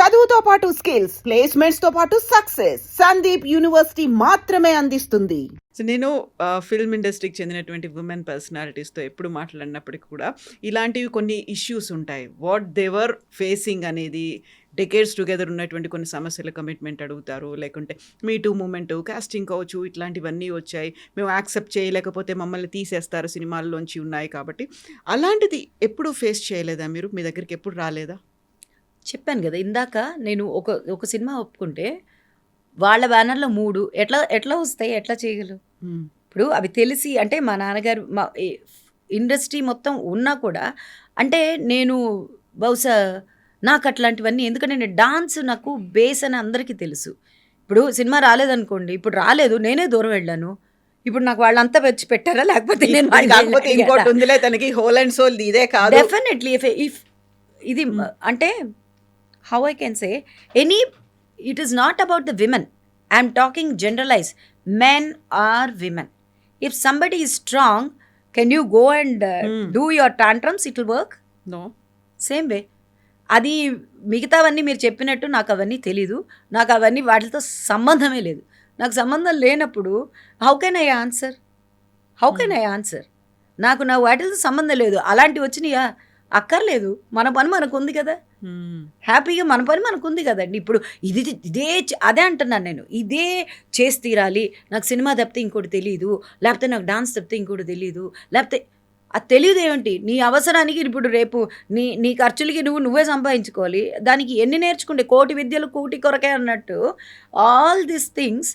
చదువుతో పాటు skills, placements తో పాటు సక్సెస్ సందీప్ యూనివర్సిటీ మాత్రమే అందిస్తుంది. సో నేను ఫిల్మ్ ఇండస్ట్రీకి చెందినటువంటి ఉమెన్ పర్సనాలిటీస్తో ఎప్పుడు మాట్లాడినప్పటికీ కూడా ఇలాంటివి కొన్ని ఇష్యూస్ ఉంటాయి. వాట్ దేవర్ ఫేసింగ్ అనేది డెకేడ్స్ టుగెదర్ ఉన్నటువంటి కొన్ని సమస్యల కమిట్మెంట్ అడుగుతారు, లేకుంటే మీ టూ మూమెంట్, కాస్టింగ్ కావచ్చు, ఇట్లాంటివన్నీ వచ్చాయి, మేము యాక్సెప్ట్ చేయలేకపోతే మమ్మల్ని తీసేస్తారు సినిమాల్లోంచి ఉన్నాయి. కాబట్టి అలాంటిది ఎప్పుడు ఫేస్ చేయలేదా మీరు? మీ దగ్గరికి ఎప్పుడు రాలేదా? చెప్పాను కదా ఇందాక, నేను ఒక సినిమా ఒప్పుకుంటే వాళ్ళ బ్యానర్లో 3 ఎట్లా వస్తాయి, ఎట్లా చేయగలరు? ఇప్పుడు అవి తెలిసి, అంటే మా నాన్నగారు మా ఇండస్ట్రీ మొత్తం ఉన్నా కూడా, అంటే నేను బహుశా నాకు అట్లాంటివన్నీ, ఎందుకంటే నేను డాన్స్ నాకు బేస్ అని అందరికీ తెలుసు. ఇప్పుడు సినిమా రాలేదనుకోండి, ఇప్పుడు రాలేదు, నేనే దూరం వెళ్ళాను, ఇప్పుడు నాకు వాళ్ళంతా వచ్చి పెట్టారా, లేకపోతే నేను కాకపోతే ఇంకోటి ఉందిలే తనకి హోల్ అండ్ సోల్ ఇదే కాదు. డెఫినెట్లీ ఇఫ్ ఇది అంటే how I can say, it is not about the women. I am talking generalized. Men are women. If somebody is strong, can you go and do your tantrums? It will work? No. Same way. అది మిగతావన్నీ మీరు చెప్పినట్టు నాకు అవన్నీ తెలీదు, నాకు అవన్నీ వాటితో సంబంధమే లేదు. నాకు సంబంధం లేనప్పుడు హౌ కెన్ ఐ ఆన్సర్? నాకు నా వాటితో సంబంధం లేదు. అలాంటివి వచ్చినాయా? అక్కర్లేదు, మన పని మనకు ఉంది కదా, హ్యాపీగా మన పని మనకు ఉంది కదండి. ఇప్పుడు అదే అంటున్నాను నేను, ఇదే చేసి తీరాలి, నాకు సినిమా తప్పితే ఇంకోటి తెలీదు, లేకపోతే నాకు డాన్స్ తప్పితే ఇంకోటి తెలీదు, లేకపోతే అది తెలియదు ఏమిటి? నీ అవసరానికి ఇప్పుడు రేపు నీ ఖర్చులకి నువ్వే సంపాదించుకోవాలి, దానికి ఎన్ని నేర్చుకుంటే కోటి విద్యలు కూటి కొరకే అన్నట్టు, all these things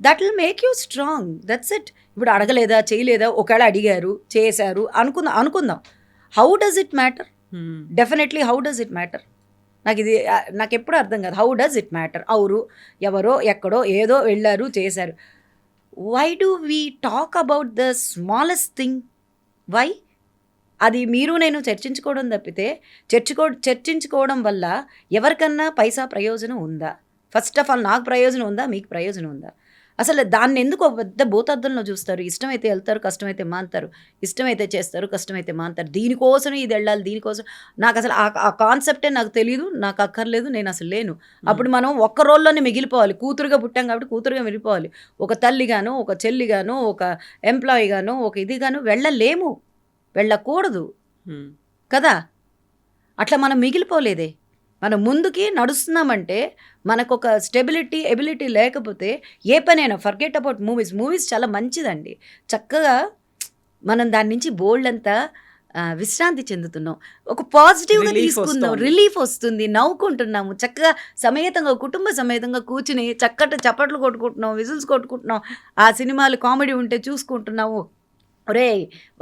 that will make you strong. That's it. ఇప్పుడు అడగలేదా, చేయలేదా, ఒకవేళ అడిగారు చేశారు అనుకుందాం. How does it matter? Definitely how does it matter? నాకు ఎప్పుడు అర్థం కాదు. How does it matter? ఎవరో ఎక్కడో ఏదో వెళ్ళారు చేశారు. Why do we talk about the smallest thing? Why? అది మీరు నేను చర్చించుకోవడం తప్పితే, చర్చించుకోవడం వల్ల ఎవరికన్నా పైసా ప్రయోజనం ఉందా? ఫస్ట్ ఆఫ్ ఆల్ నాకు ప్రయోజనం ఉందా, మీకు ప్రయోజనం ఉందా? అసలు దాన్ని ఎందుకు ఒక పెద్ద భూతద్దంలో చూస్తారు? ఇష్టమైతే వెళ్తారు, కష్టమైతే మాంతారు, ఇష్టమైతే చేస్తారు, కష్టమైతే మాంతారు. దీనికోసం ఇది వెళ్ళాలి, దీనికోసం. నాకు అసలు ఆ కాన్సెప్టే నాకు తెలియదు, నాకు అక్కర్లేదు, నేను అసలు లేను. అప్పుడు మనం ఒక్క రోల్లోనే మిగిలిపోవాలి. కూతురుగా పుట్టాం కాబట్టి కూతురుగా మిగిలిపోవాలి. ఒక తల్లిగాను, ఒక చెల్లిగాను, ఒక ఎంప్లాయీగాను, ఒక ఇదిగాను వెళ్ళకూడదు కదా. అట్లా మనం మిగిలిపోలేదే. మనం ముందుకి నడుస్తున్నామంటే మనకు ఒక ఎబిలిటీ లేకపోతే ఏ పనైనా, ఫర్గెట్ అబౌట్ మూవీస్ చాలా మంచిదండి. చక్కగా మనం దాని నుంచి బోల్డ్ అంతా విశ్రాంతి చెందుతున్నాం, ఒక పాజిటివ్గా తీసుకుందాం, రిలీఫ్ వస్తుంది, నవ్వుకుంటున్నాము, చక్కగా కుటుంబ సమేతంగా కూర్చుని చప్పట్లు కొట్టుకుంటున్నాం, విజిల్స్ కొట్టుకుంటున్నాం, ఆ సినిమాలు కామెడీ ఉంటే చూసుకుంటున్నాము. ఒరే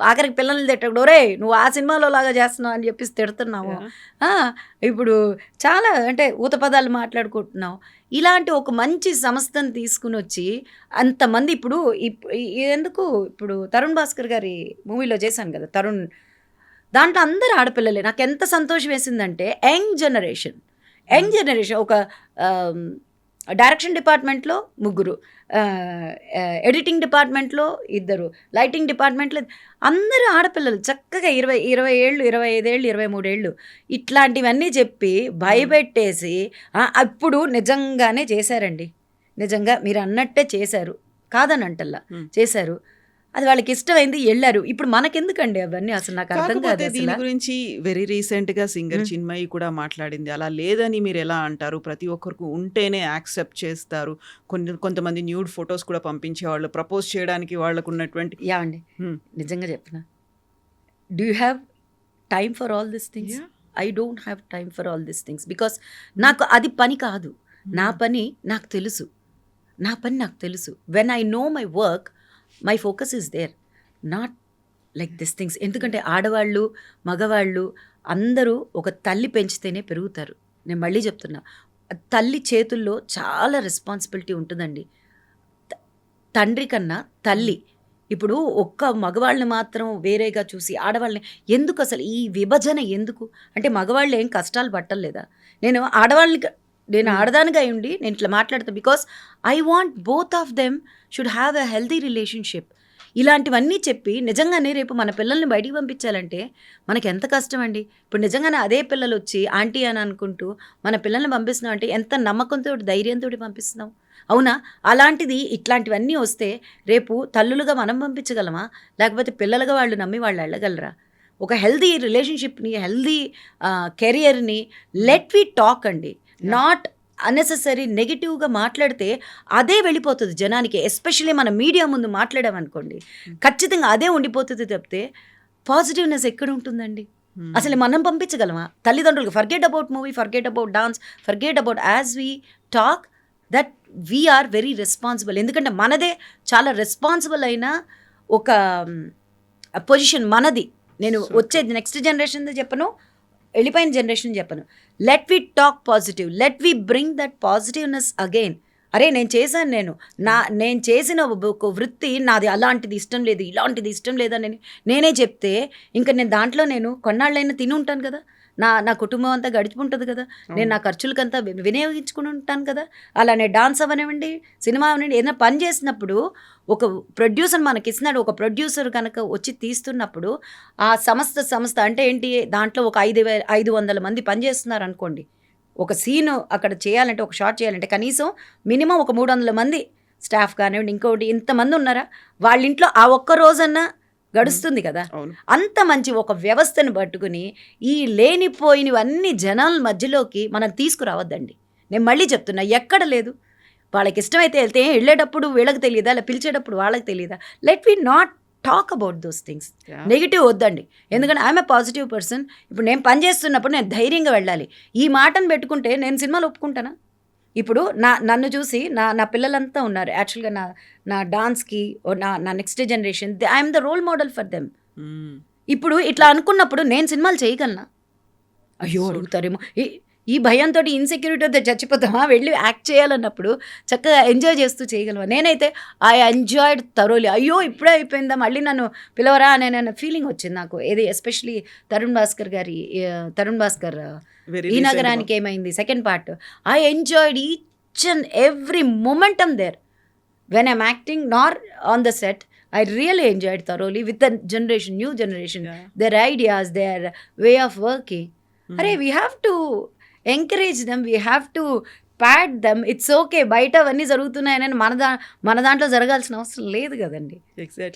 ఆఖరికి పిల్లల్ని తిట్టకూడదు, ఒరే నువ్వు ఆ సినిమాలో లాగా చేస్తున్నావు అని చెప్పేసి తిడుతున్నాము. ఇప్పుడు చాలా అంటే ఊత పదాలు మాట్లాడుకుంటున్నాం. ఇలాంటి ఒక మంచి సంస్థను తీసుకుని వచ్చి అంతమంది ఇప్పుడు తరుణ్ భాస్కర్ గారి మూవీలో చేశాను కదా, తరుణ్, దాంట్లో అందరు ఆడపిల్లలే. నాకు ఎంత సంతోషం వేసిందంటే యంగ్ జనరేషన్ ఒక డైరెక్షన్ డిపార్ట్మెంట్లో 3, ఎడిటింగ్ డిపార్ట్మెంట్లో 2, లైటింగ్ డిపార్ట్మెంట్లో అందరూ ఆడపిల్లలు, చక్కగా 20 ఏళ్ళు, 25 ఏళ్ళు, 23 ఏళ్ళు, ఇట్లాంటివన్నీ చెప్పి భయపెట్టేసి అప్పుడు నిజంగానే చేశారండి. నిజంగా మీరు అన్నట్టే చేశారు, కాదని అంటల్లా, చేశారు. అది వాళ్ళకి ఇష్టమైంది, వెళ్ళారు. ఇప్పుడు మనకెందుకండి అవన్నీ? అసలు నాకు అర్థం కాదు. దీని గురించి వెరీ రీసెంట్గా సింగర్ చిన్మయి కూడా మాట్లాడింది. అలా లేదని మీరు ఎలా అంటారు? ప్రతి ఒక్కరికి ఉంటేనే యాక్సెప్ట్ చేస్తారు. కొంతమంది న్యూడ్ ఫొటోస్ కూడా పంపించేవాళ్ళు, ప్రపోజ్ చేయడానికి వాళ్ళకు ఉన్నటువంటి. అండి నిజంగా చెప్పిన, do you have time for all this things? I don't have time for all this things because నాకు అది పని కాదు. నా పని నాకు తెలుసు. When I know my work, my focus is there, not like this things. ఎందుకంటే ఆడవాళ్ళు, మగవాళ్ళు అందరూ ఒక తల్లి పెంచితేనే పెరుగుతారు. నేను మళ్ళీ చెప్తున్నా, తల్లి చేతుల్లో చాలా రెస్పాన్సిబిలిటీ ఉంటుందండి. తండ్రి కన్నా తల్లి. ఇప్పుడు ఒక్క మగవాళ్ళని మాత్రం వేరేగా చూసి ఆడవాళ్ళని ఎందుకు, అసలు ఈ విభజన ఎందుకు? అంటే మగవాళ్ళు ఏం కష్టాలు పట్టలేదా? నేను ఆడదానిగా ఉండి నేను ఇట్లా మాట్లాడతాను because I want both of them should have a healthy relationship. ఇలాంటివన్నీ చెప్పి నిజంగానే రేపు మన పిల్లల్ని బయటికి పంపించాలంటే మనకి ఎంత కష్టం అండి. ఇప్పుడు నిజంగానే అదే పిల్లలు వచ్చి ఆంటీ అని అనుకుంటూ మన పిల్లల్ని పంపిస్తున్నాం అంటే ఎంత నమ్మకంతో ధైర్యంతో పంపిస్తున్నాం, అవునా? అలాంటిది ఇట్లాంటివన్నీ వస్తే రేపు తల్లులుగా మనం పంపించగలమా, లేకపోతే పిల్లలుగా వాళ్ళు నమ్మి వాళ్ళు వెళ్ళగలరా? ఒక హెల్దీ రిలేషన్షిప్ని, హెల్దీ కెరియర్ని లెట్ వి టాక్ అండి, నాట్ అన్నెసెసరీ నెగిటివ్గా మాట్లాడితే అదే వెళ్ళిపోతుంది జనానికి. ఎస్పెషల్లీ మన మీడియా ముందు మాట్లాడామనుకోండి ఖచ్చితంగా అదే ఉండిపోతుంది తప్పితే పాజిటివ్నెస్ ఎక్కడ ఉంటుందండి? అసలు మనం పంపించగలమా తల్లిదండ్రులకు? Forget about movie, forget about dance, forget about as we talk that we are very responsible. ఎందుకంటే మనదే చాలా రెస్పాన్సిబుల్ అయిన ఒక పొజిషన్ మనది. నేను వచ్చేది నెక్స్ట్ జనరేషన్ చెప్పను, వెళ్ళిపోయిన జనరేషన్ చెప్పను. Let we talk positive, let we bring that positiveness again. అరే నేను చేశాను, నేను చేసిన ఒక వృత్తి నాది అలాంటిది ఇష్టం లేదు, ఇలాంటిది ఇష్టం లేదని నేనే చెప్తే ఇంకా నేను దాంట్లో నేను కొన్నాళ్ళైనా తిని ఉంటాను కదా, నా కుటుంబం అంతా గడిచిపోతుంది కదా, నేను నా ఖర్చులకంతా వినియోగించుకుని ఉంటాను కదా. అలానే డాన్స్ అవనివ్వండి, సినిమా అవనివ్వండి, ఏదైనా పని చేసినప్పుడు ఒక ప్రొడ్యూసర్ మనకి ఇస్తున్నాడు, ఒక ప్రొడ్యూసర్ కనుక వచ్చి తీస్తున్నప్పుడు ఆ సంస్థ అంటే ఏంటి, దాంట్లో ఒక 500 మంది పనిచేస్తున్నారు అనుకోండి. ఒక సీను అక్కడ చేయాలంటే, ఒక షాట్ చేయాలంటే కనీసం మినిమం ఒక 300 మంది స్టాఫ్ కానివ్వండి, ఇంకోటి ఇంతమంది ఉన్నారా, వాళ్ళ ఇంట్లో ఆ ఒక్క రోజన్నా గడుస్తుంది కదా. అంత మంచి ఒక వ్యవస్థను పట్టుకుని ఈ లేనిపోయినవన్నీ జనాల మధ్యలోకి మనం తీసుకురావద్దండి. నేను మళ్ళీ చెప్తున్నా, ఎక్కడ లేదు. వాళ్ళకి ఇష్టమైతే వెళ్తే వెళ్ళేటప్పుడు వీళ్ళకి తెలియదా, అలా పిలిచేటప్పుడు వాళ్ళకి తెలియదా? Let we not talk about those things. Negative వద్దండి. ఎందుకంటే ఐఎమ్ ఏ పాజిటివ్ పర్సన్. ఇప్పుడు నేను పని చేస్తున్నప్పుడు నేను ధైర్యంగా వెళ్ళాలి. ఈ మాటను పెట్టుకుంటే నేను సినిమాలు ఒప్పుకుంటానా? ఇప్పుడు నన్ను చూసి నా పిల్లలంతా ఉన్నారు యాక్చువల్గా నా డాన్స్కి, నా next generation, I'm the role model for them. ఇప్పుడు ఇట్లా అనుకున్నప్పుడు నేను సినిమాలు చేయగలనా? అయ్యో అడుగుతారేమో, ఈ భయంతో ఇన్సెక్యూరిటీతో చచ్చిపోతామా? వెళ్ళి యాక్ట్ చేయాలన్నప్పుడు చక్కగా ఎంజాయ్ చేస్తూ చేయగలమా? నేనైతే ఐ ఎంజాయ్డ్ థరోలీ. అయ్యో ఇప్పుడే అయిపోయిందా, మళ్ళీ నన్ను పిలవరా అనే ఫీలింగ్ వచ్చింది నాకు. ఏది especially Tarun Bhaskar Ee Nagaraniki Emaindi second part. I enjoyed each and every momentum there when I'm acting nor on the set. I really enjoyed thoroughly with the new generation, their ideas, their way of working. Arey, we have to encourage them, we have to pat them. It's okay, బయట అవన్నీ జరుగుతున్నాయని మన దాంట్లో జరగాల్సిన అవసరం లేదు కదండి. Exactly.